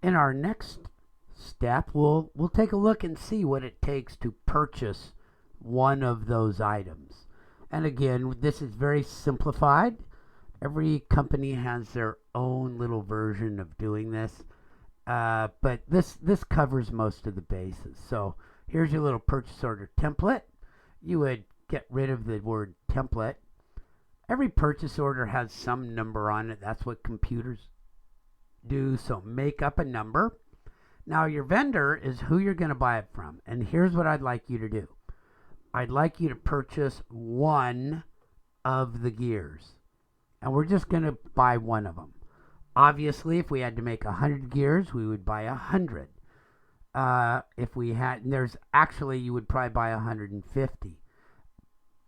in our next step, we'll take a look and see what it takes to purchase one of those items. And again, this is very simplified. Every company has their own little version of doing this, but this covers most of the bases. So here's your little purchase order template. You would get rid of the word template. Every purchase order has some number on it. That's what computers do. So make up a number. Now your vendor is who you're going to buy it from. And here's what I'd like you to do. I'd like you to purchase one of the gears. And we're just going to buy one of them. Obviously, if we had to make 100 gears, we would buy 100. If we had, you would probably buy 150.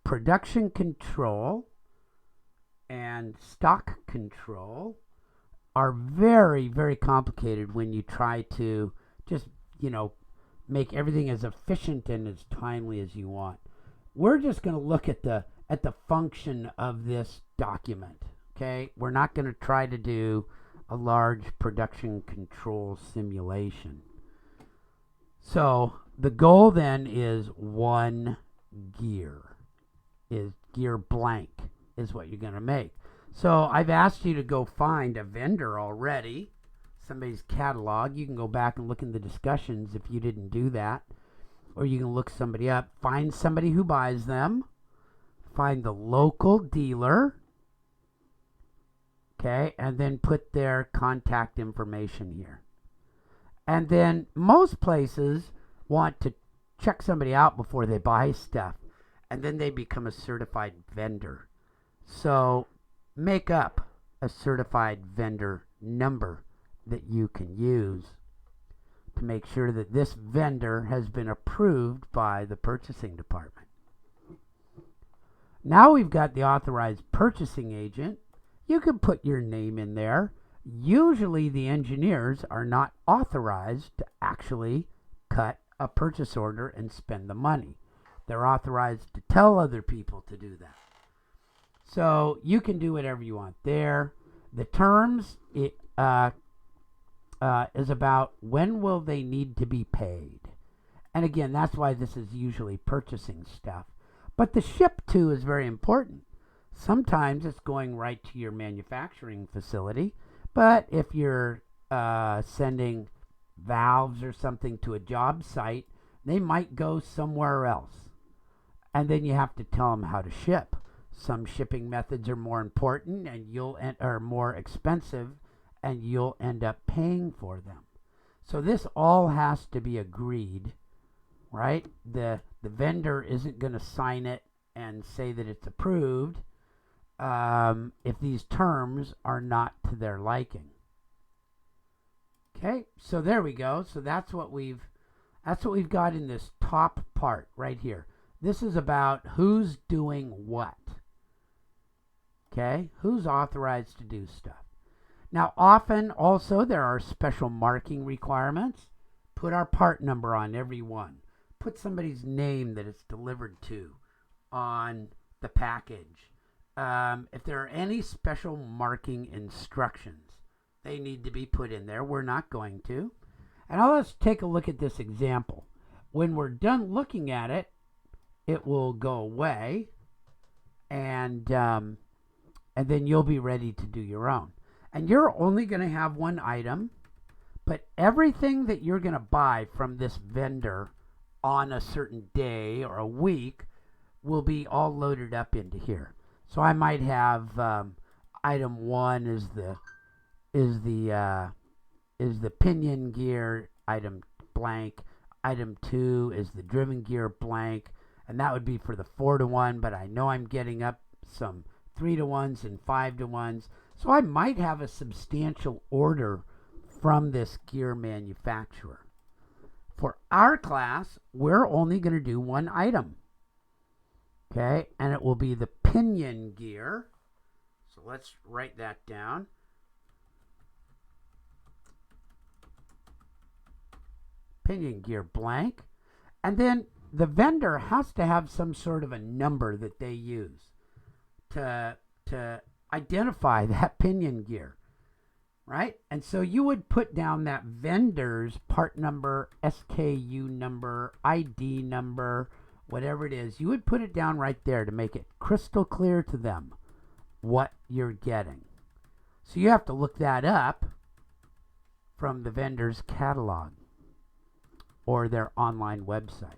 Production control and stock control are very, very complicated when you try to just, make everything as efficient and as timely as you want. We're just going to look at the function of this document, okay? We're not going to try to do a large production control simulation. So the goal then is one gear, is gear blank is what you're going to make. So I've asked you to go find a vendor already, somebody's catalog. You can go back and look in the discussions if you didn't do that, or you can look somebody up, find somebody who buys them, find the local dealer, okay, and then put their contact information here. And then most places want to check somebody out before they buy stuff, and then they become a certified vendor. So make up a certified vendor number that you can use to make sure that this vendor has been approved by the purchasing department. Now we've got the authorized purchasing agent. You can put your name in there. Usually the engineers are not authorized to actually cut a purchase order and spend the money. They're authorized to tell other people to do that. So you can do whatever you want there. The terms is about when will they need to be paid. And again, that's why this is usually purchasing stuff. But the ship to is very important. Sometimes it's going right to your manufacturing facility. But if you're sending valves or something to a job site, they might go somewhere else. And then you have to tell them how to ship. Some shipping methods are more important and are more expensive, and you'll end up paying for them. So this all has to be agreed, right? The vendor isn't going to sign it and say that it's approved if these terms are not to their liking. Okay, so there we go. So that's what we've got in this top part right here. This is about who's doing what. Okay, who's authorized to do stuff. Now, often also there are special marking requirements. Put our part number on every one. Put somebody's name that it's delivered to on the package. If there are any special marking instructions, they need to be put in there. We're not going to. And now let's take a look at this example. When we're done looking at it, it will go away, and then you'll be ready to do your own. And you're only going to have one item, but everything that you're going to buy from this vendor on a certain day or a week will be all loaded up into here. So I might have item 1 is the pinion gear, item blank. Item 2 is the driven gear blank, and that would be for the 4-to-1, but I know I'm getting up some 3-to-1s and 5-to-1s. So I might have a substantial order from this gear manufacturer. For our class, we're only going to do one item. Okay, and it will be the pinion gear. So let's write that down. Pinion gear blank. And then the vendor has to have some sort of a number that they use to identify that pinion gear, right? And so you would put down that vendor's part number, SKU number, ID number, whatever it is. You would put it down right there to make it crystal clear to them what you're getting. So you have to look that up from the vendor's catalog or their online website.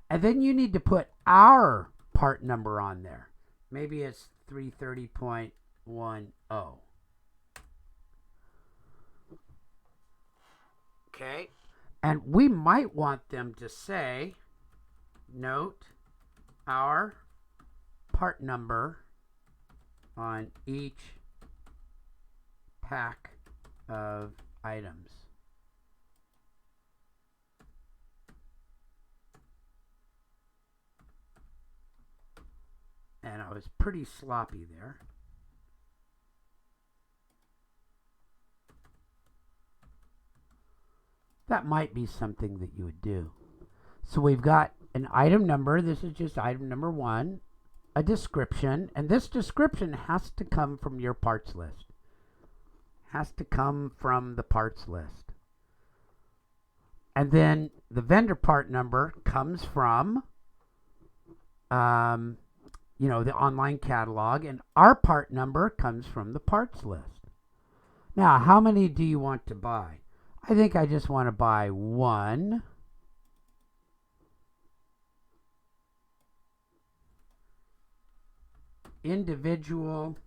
And then you need to put our part number on there. Maybe it's 330.10. Okay. And we might want them to say, note our part number on each pack of items. And I was pretty sloppy there. That might be something that you would do. So we've got an item number. This is just item number 1. A description. And this description has to come from your parts list. Has to come from the parts list. And then the vendor part number comes from, the online catalog. And our part number comes from the parts list. Now, how many do you want to buy? I think I just want to buy 1. Individual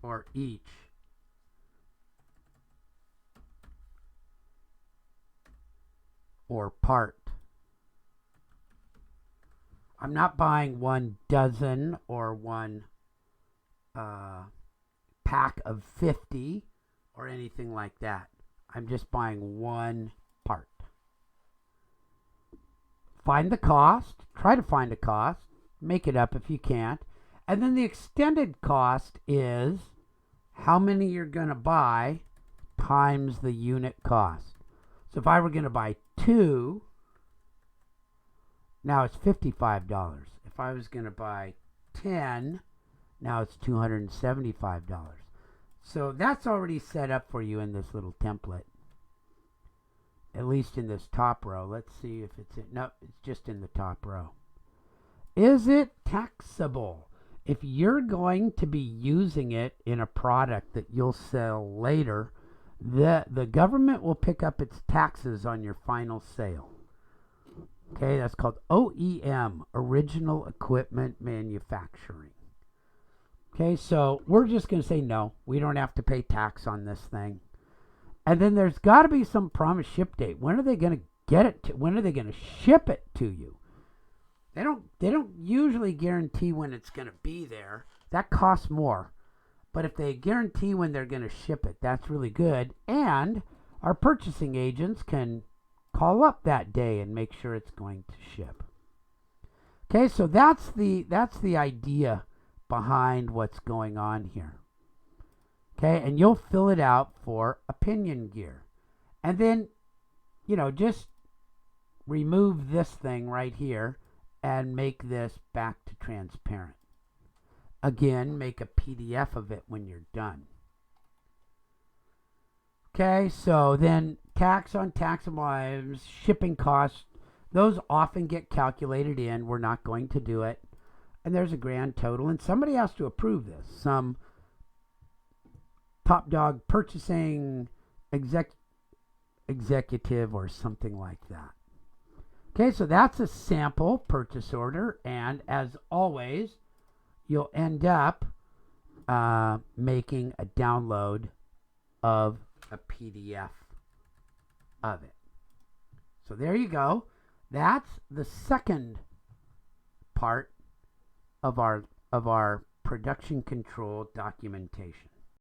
or each. Or part. I'm not buying 1 dozen or 1 pack of 50 or anything like that. I'm just buying 1 part. Find the cost. Try to find a cost. Make it up if you can't. And then the extended cost is how many you're going to buy times the unit cost. So if I were going to buy 2, now it's $55. If I was going to buy 10, now it's $275. So that's already set up for you in this little template. At least in this top row. Let's see if it's in. No, it's just in the top row. Is it taxable? If you're going to be using it in a product that you'll sell later, the government will pick up its taxes on your final sale. Okay, that's called OEM, Original Equipment Manufacturing. Okay, so we're just going to say no. We don't have to pay tax on this thing. And then there's got to be some promised ship date. When are they going to get it to? When are they going to ship it to you? They don't usually guarantee when it's going to be there. That costs more. But if they guarantee when they're going to ship it, that's really good. And our purchasing agents can call up that day and make sure it's going to ship. Okay, so that's the idea behind what's going on here. Okay, and you'll fill it out for opinion gear. And then, just remove this thing right here and make this back to transparent. Again, make a PDF of it when you're done. Okay, so then tax on taxable items, shipping costs, those often get calculated in. We're not going to do it. And there's a grand total, and somebody has to approve this. Some top dog purchasing executive or something like that. Okay, so that's a sample purchase order, and as always, you'll end up making a download of a PDF of it. So there you go. That's the second part of our production control documentation.